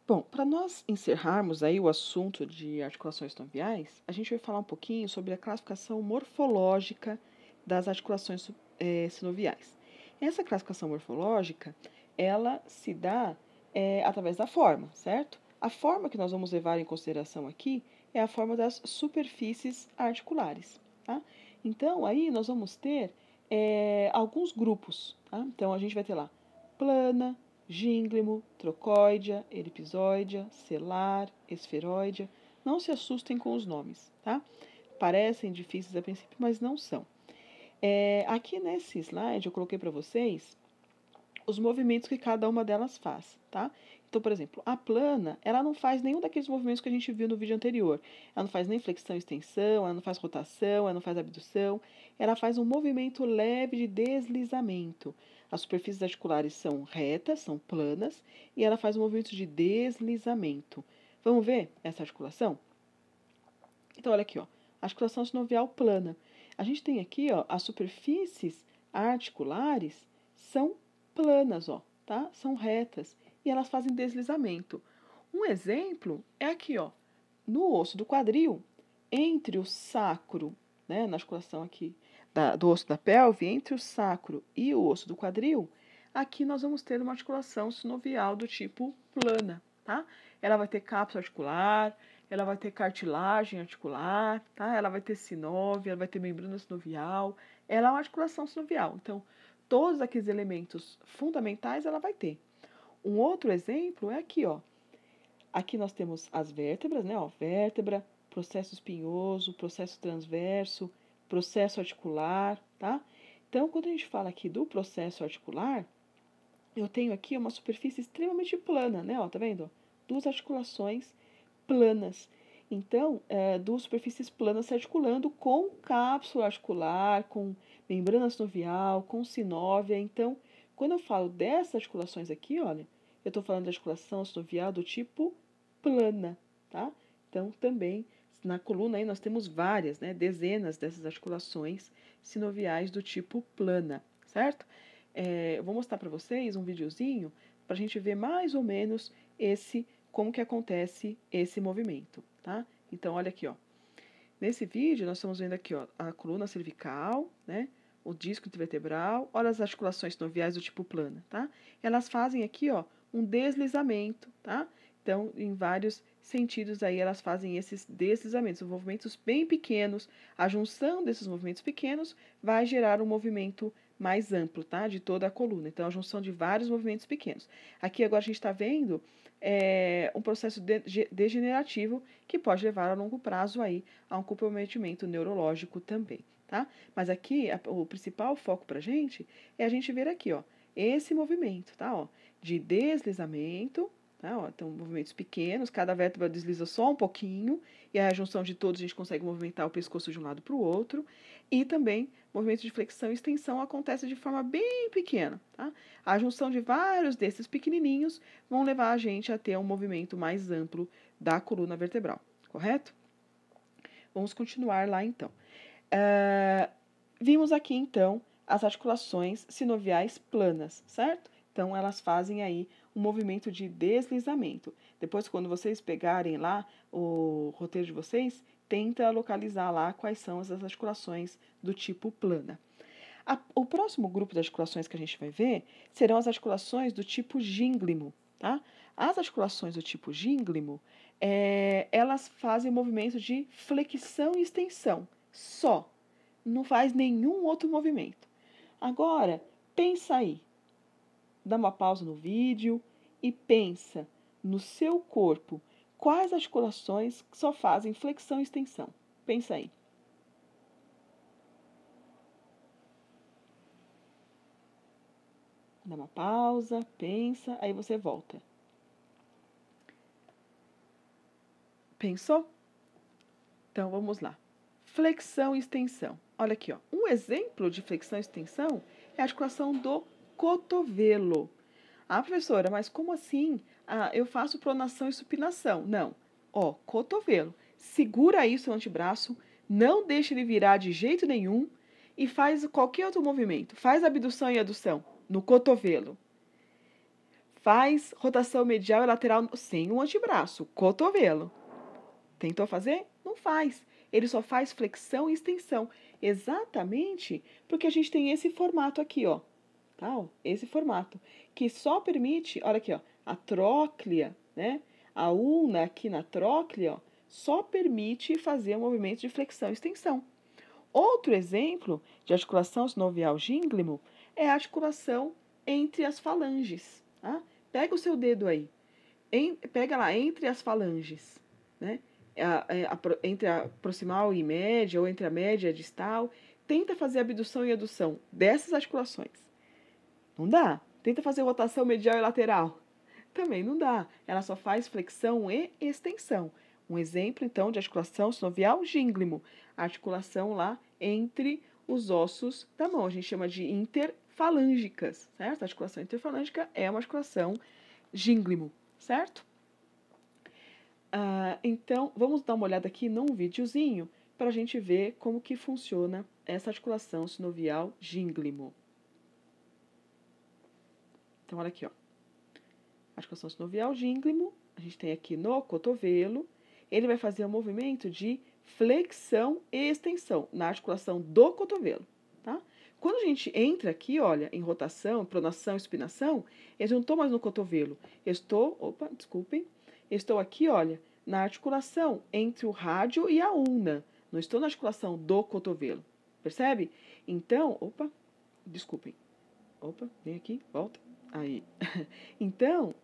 Bom, para nós encerrarmos aí o assunto de articulações sinoviais, a gente vai falar um pouquinho sobre a classificação morfológica das articulações sinoviais. Essa classificação morfológica, ela se dá através da forma, certo? A forma que nós vamos levar em consideração aqui é a forma das superfícies articulares, tá? Então, aí nós vamos ter alguns grupos, tá? Então, a gente vai ter lá plana, gínglimo, trocoidea, elipsoidea, celar, esferoidea. Não se assustem com os nomes, tá? Parecem difíceis a princípio, mas não são. Aqui nesse slide eu coloquei para vocês os movimentos que cada uma delas faz, tá? Então, por exemplo, a plana, ela não faz nenhum daqueles movimentos que a gente viu no vídeo anterior. Ela não faz nem flexão e extensão, ela não faz rotação, ela não faz abdução. Ela faz um movimento leve de deslizamento. As superfícies articulares são retas, são planas, e ela faz um movimento de deslizamento. Vamos ver essa articulação? Então, olha aqui, ó, articulação sinovial plana. A gente tem aqui, ó, as superfícies articulares são planas, ó, tá? São retas e elas fazem deslizamento. Um exemplo é aqui, ó, no osso do quadril, entre o sacro, né, na articulação aqui do osso da pelve, entre o sacro e o osso do quadril, aqui nós vamos ter uma articulação sinovial do tipo plana, tá? Ela vai ter cápsula articular, ela vai ter cartilagem articular, tá? Ela vai ter sinóvia, ela vai ter membrana sinovial, ela é uma articulação sinovial. Então, todos aqueles elementos fundamentais ela vai ter. Um outro exemplo é aqui, ó. Aqui nós temos as vértebras, né? Ó, vértebra, processo espinhoso, processo transverso, processo articular, tá? Então, quando a gente fala aqui do processo articular, eu tenho aqui uma superfície extremamente plana, né? Ó, tá vendo? Duas articulações planas. Então, duas superfícies planas se articulando com cápsula articular, com membrana sinovial, com sinóvia. Então, quando eu falo dessas articulações aqui, olha, eu estou falando da articulação sinovial do tipo plana, tá? Então, também, na coluna aí nós temos várias, né, dezenas dessas articulações sinoviais do tipo plana, certo? Eu vou mostrar para vocês um videozinho para a gente ver mais ou menos como que acontece esse movimento, tá? Então, olha aqui, ó. Nesse vídeo, nós estamos vendo aqui, ó, a coluna cervical, né? O disco intervertebral, olha as articulações sinoviais do tipo plana, tá? Elas fazem aqui, ó, um deslizamento, tá? Então, em vários sentidos aí, elas fazem esses deslizamentos, movimentos bem pequenos. A junção desses movimentos pequenos vai gerar um movimento mais amplo, tá? De toda a coluna. Então, a junção de vários movimentos pequenos. Aqui agora a gente está vendo um processo degenerativo que pode levar a longo prazo aí a um comprometimento neurológico também, tá? Mas aqui o principal foco para a gente é a gente ver aqui, ó, esse movimento, tá? Ó, de deslizamento, tá? Ó, então, movimentos pequenos, cada vértebra desliza só um pouquinho, e a junção de todos a gente consegue movimentar o pescoço de um lado para o outro, e também movimento de flexão e extensão acontece de forma bem pequena, tá? A junção de vários desses pequenininhos vão levar a gente a ter um movimento mais amplo da coluna vertebral, correto? Vamos continuar lá então. Vimos aqui então as articulações sinoviais planas, certo? Então elas fazem aí um movimento de deslizamento. Depois, quando vocês pegarem lá o roteiro de vocês, tenta localizar lá quais são as articulações do tipo plana. O próximo grupo de articulações que a gente vai ver serão as articulações do tipo gínglimo, tá? As articulações do tipo gínglimo, elas fazem o movimento de flexão e extensão, só. Não faz nenhum outro movimento. Agora, pensa aí. Dá uma pausa no vídeo e pensa no seu corpo quais articulações só fazem flexão e extensão. Pensa aí. Dá uma pausa, pensa, aí você volta. Pensou? Então, vamos lá. Flexão e extensão. Olha aqui, ó. Um exemplo de flexão e extensão é a articulação do cotovelo. Ah, professora, mas como assim? Eu faço pronação e supinação. Não. Ó, cotovelo. Segura aí o seu antebraço, não deixe ele virar de jeito nenhum e faz qualquer outro movimento. Faz abdução e adução no cotovelo. faz rotação medial e lateral sem o antebraço, cotovelo. Tentou fazer? Não faz. Ele só faz flexão e extensão. Exatamente porque a gente tem esse formato aqui, ó. Tá? Ó, esse formato. Que só permite, olha aqui, ó, a tróclea, né? A ulna aqui na tróclea, ó, só permite fazer o movimento de flexão e extensão. Outro exemplo de articulação sinovial gínglimo é a articulação entre as falanges. Tá? Pega o seu dedo aí, pega lá entre as falanges, né? Entre a proximal e média, ou entre a média e a distal, tenta fazer abdução e adução dessas articulações. Não dá. Tenta fazer rotação medial e lateral. Também não dá. Ela só faz flexão e extensão. Um exemplo, então, de articulação sinovial gínglimo. A articulação lá entre os ossos da mão. A gente chama de interfalângicas, certo? A articulação interfalângica é uma articulação gínglimo, certo? Então, vamos dar uma olhada aqui num videozinho para a gente ver como que funciona essa articulação sinovial gínglimo. Então, olha aqui, ó. Articulação sinovial gínglimo, a gente tem aqui no cotovelo, ele vai fazer um movimento de flexão e extensão na articulação do cotovelo, tá? Quando a gente entra aqui, olha, em rotação, pronação e supinação, eu não estou mais no cotovelo, estou aqui, olha, na articulação entre o rádio e a ulna, não estou na articulação do cotovelo, percebe? Então, vem aqui, volta. Aí. Então,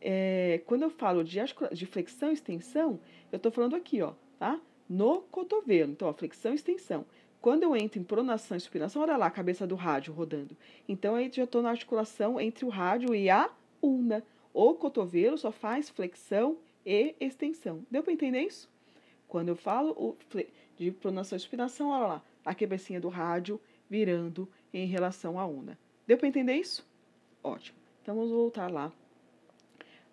quando eu falo de flexão e extensão, eu estou falando aqui, ó, tá? No cotovelo. Então, ó, flexão e extensão. Quando eu entro em pronação e supinação, olha lá a cabeça do rádio rodando. Então, aí já estou na articulação entre o rádio e a ulna. O cotovelo só faz flexão e extensão. Deu para entender isso? Quando eu falo de pronação e supinação, olha lá, a cabecinha do rádio virando em relação à ulna. Deu para entender isso? Ótimo. Então, vamos voltar lá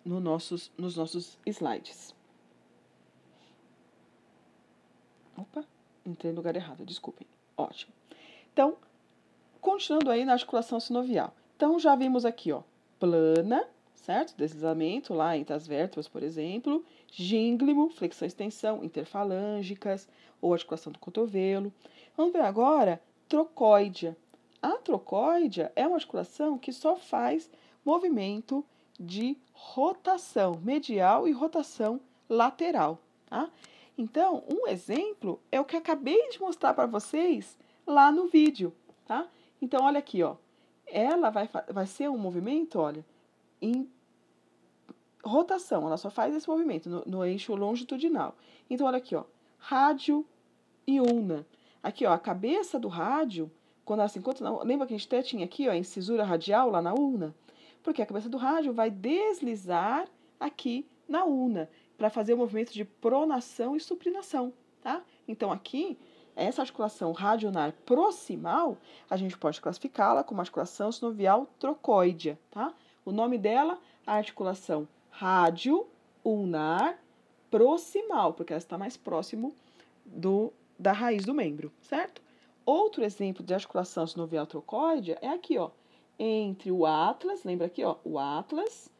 nos nossos slides. Entrei no lugar errado, desculpem. Ótimo. Então, continuando aí na articulação sinovial. Então, já vimos aqui, ó, plana, certo? Deslizamento lá entre as vértebras, por exemplo. Gínglimo, flexão e extensão, interfalângicas, ou articulação do cotovelo. Vamos ver agora trocoídea. A trocoídea é uma articulação que só faz movimento de rotação medial e rotação lateral, tá? Então, um exemplo é o que eu acabei de mostrar para vocês lá no vídeo, tá? Então, olha aqui, ó. Ela vai ser um movimento, olha, em rotação. Ela só faz esse movimento no eixo longitudinal. Então, olha aqui, ó. Rádio e ulna. Aqui, ó, a cabeça do rádio, quando ela se encontra, lembra que a gente até tinha aqui, ó, a incisura radial lá na ulna? Porque a cabeça do rádio vai deslizar aqui na ulna para fazer o movimento de pronação e supinação, tá? Então, aqui, essa articulação radioulnar proximal, a gente pode classificá-la como articulação sinovial trocoídea, tá? O nome dela, a articulação radioulnar proximal, porque ela está mais próximo da raiz do membro, certo? Outro exemplo de articulação sinovial trocoídea é aqui, ó, entre o atlas, lembra aqui, ó, o atlas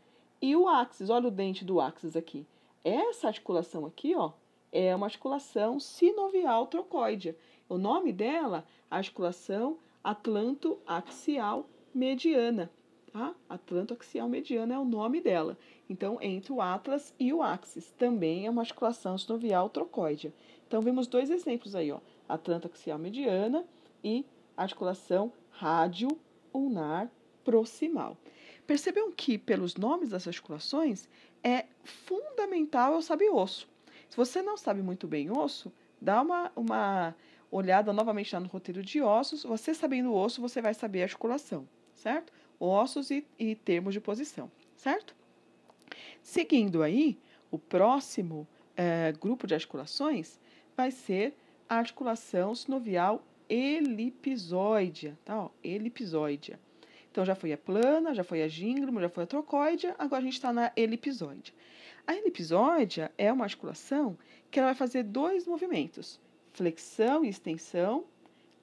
e o áxis. Olha o dente do áxis aqui. Essa articulação aqui, ó, é uma articulação sinovial trocoídea. O nome dela, articulação atlantoaxial mediana, tá? Atlantoaxial mediana é o nome dela. Então, entre o atlas e o áxis, também é uma articulação sinovial trocoídea. Então, vemos dois exemplos aí, ó, atlantoaxial mediana e articulação radioulnar proximal. Percebam que, pelos nomes das articulações, é fundamental eu saber osso. Se você não sabe muito bem osso, dá uma olhada novamente lá no roteiro de ossos. Você sabendo o osso, você vai saber a articulação, certo? Ossos e termos de posição, certo? Seguindo aí, o próximo grupo de articulações vai ser a articulação sinovial elipsoidea, tá? Ó, elipsoidea. Então, já foi a plana, já foi a gínglimo, já foi a trocoídea, agora a gente está na elipsoide. A elipsoidea é uma articulação que ela vai fazer dois movimentos, flexão e extensão,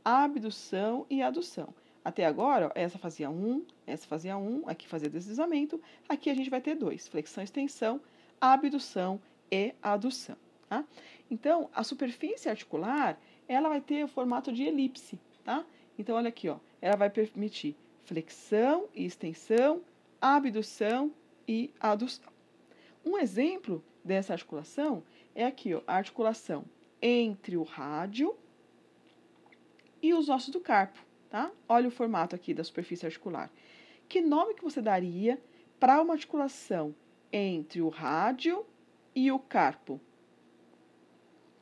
abdução e adução. Até agora, ó, essa fazia 1, essa fazia 1, aqui fazia deslizamento, aqui a gente vai ter 2, flexão, extensão, abdução e adução, tá? Então, a superfície articular, ela vai ter o formato de elipse, tá? Então, olha aqui, ó, ela vai permitir flexão e extensão, abdução e adução. Um exemplo dessa articulação é aqui, ó, a articulação entre o rádio e os ossos do carpo, tá? Olha o formato aqui da superfície articular. Que nome que você daria para uma articulação entre o rádio e o carpo?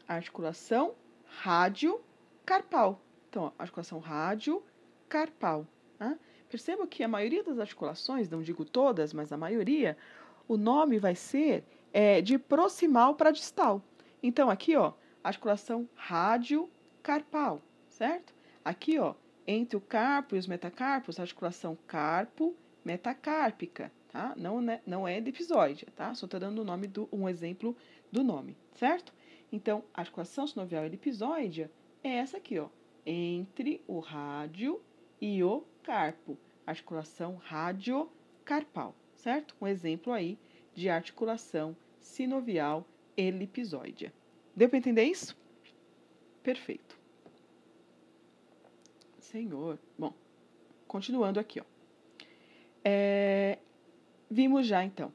Articulação rádio-carpal. Então, articulação rádio-carpal. Tá? Perceba que a maioria das articulações, não digo todas, mas a maioria, o nome vai ser de proximal para distal. Então, aqui, ó, articulação rádio-carpal, certo? Aqui, ó, entre o carpo e os metacarpos, articulação carpo-metacárpica, tá? Não é elipsoide, tá? Só estou dando um exemplo do nome, certo? Então, a articulação sinovial elipsoide é essa aqui, ó, entre o rádio e o carpo, articulação radiocarpal, certo? Um exemplo aí de articulação sinovial elipsoide. Deu para entender isso? Perfeito. Senhor. Bom, continuando aqui, ó. Vimos já, então,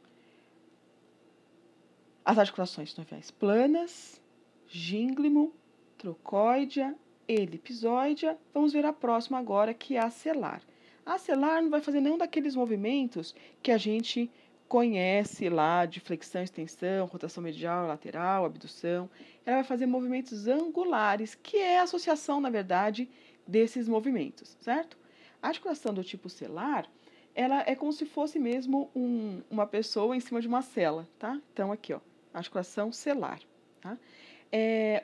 as articulações sinoviais planas, gínglimo, trocoidea, elipsoidea. Vamos ver a próxima agora, que é a acelar. A acelar não vai fazer nenhum daqueles movimentos que a gente conhece lá de flexão, extensão, rotação medial, lateral, abdução. Ela vai fazer movimentos angulares, que é a associação, na verdade, desses movimentos, certo? A articulação do tipo celar, ela é como se fosse mesmo uma pessoa em cima de uma cela, tá? Então, aqui, ó, articulação celar, tá?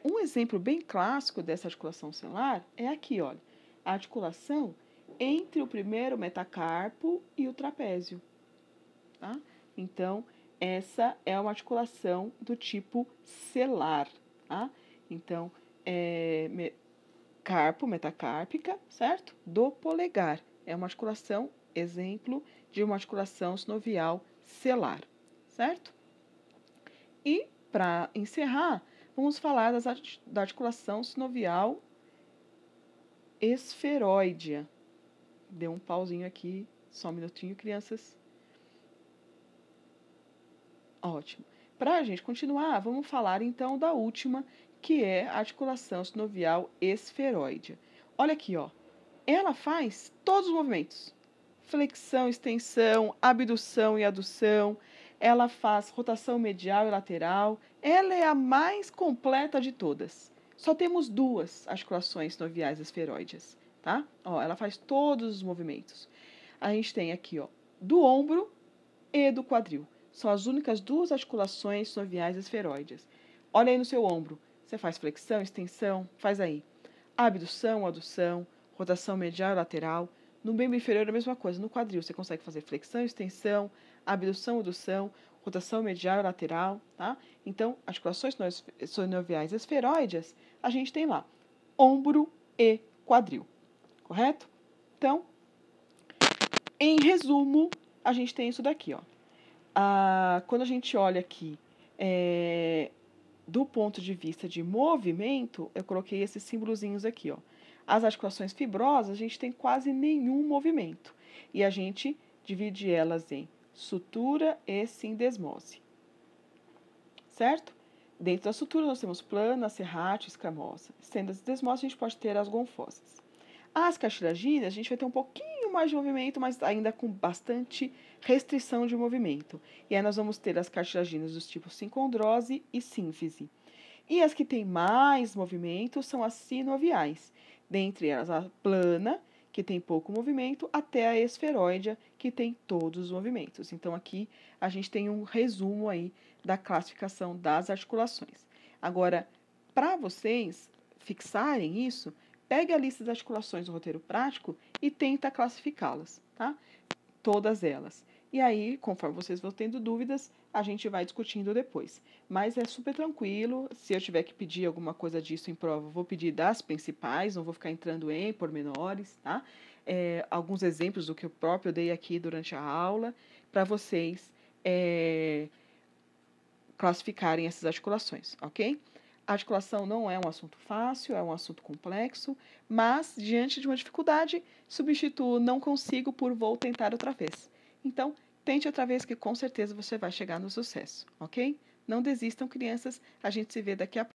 Um exemplo bem clássico dessa articulação celar é aqui, olha, a articulação entre o primeiro metacarpo e o trapézio, tá? Então, essa é uma articulação do tipo celar, tá? Então, carpo, metacárpica, certo? Do polegar. É uma articulação, exemplo de uma articulação sinovial celar, certo? E, para encerrar, vamos falar da articulação sinovial esferoidea. Deu um pauzinho aqui, só um minutinho, crianças. Ótimo. Para a gente continuar, vamos falar então da última, que é a articulação sinovial esferoidea. Olha aqui, ó. Ela faz todos os movimentos. Flexão, extensão, abdução e adução. Ela faz rotação medial e lateral. Ela é a mais completa de todas. Só temos duas articulações sinoviais esferoideas, tá? Ó, ela faz todos os movimentos. A gente tem aqui, ó, do ombro e do quadril. São as únicas duas articulações sinoviais esferoideas. Olha aí no seu ombro. Você faz flexão, extensão, faz aí. Abdução, adução, rotação medial e lateral. No membro inferior é a mesma coisa. No quadril você consegue fazer flexão, extensão, abdução, adução, rotação medial e lateral, tá? Então, articulações sinoviais esferoideas, a gente tem lá ombro e quadril, correto? Então, em resumo, a gente tem isso daqui, ó. Quando a gente olha aqui do ponto de vista de movimento, eu coloquei esses símbolozinhos aqui, ó. As articulações fibrosas, a gente tem quase nenhum movimento. E a gente divide elas em sutura e sindesmose. Certo? Dentro da sutura, nós temos plana, serrátil, escamosa. Sendo a sindesmose, a gente pode ter as gonfosas. As cartilaginas, a gente vai ter um pouquinho mais de movimento, mas ainda com bastante restrição de movimento. E aí nós vamos ter as cartilaginas dos tipos sincondrose e sínfise. E as que têm mais movimento são as sinoviais. Dentre elas, a plana, que tem pouco movimento, até a esferoidea, que tem todos os movimentos. Então, aqui a gente tem um resumo aí da classificação das articulações. Agora, para vocês fixarem isso, pegue a lista das articulações do roteiro prático e tenta classificá-las, tá? Todas elas. E aí, conforme vocês vão tendo dúvidas, a gente vai discutindo depois. Mas é super tranquilo. Se eu tiver que pedir alguma coisa disso em prova, eu vou pedir das principais, não vou ficar entrando em pormenores, tá? alguns exemplos do que eu próprio dei aqui durante a aula, para vocês classificarem essas articulações, ok? A articulação não é um assunto fácil, é um assunto complexo, mas, diante de uma dificuldade, substituo não consigo por vou tentar outra vez. Então, tente outra vez que com certeza você vai chegar no sucesso, ok? Não desistam, crianças, a gente se vê daqui a pouco.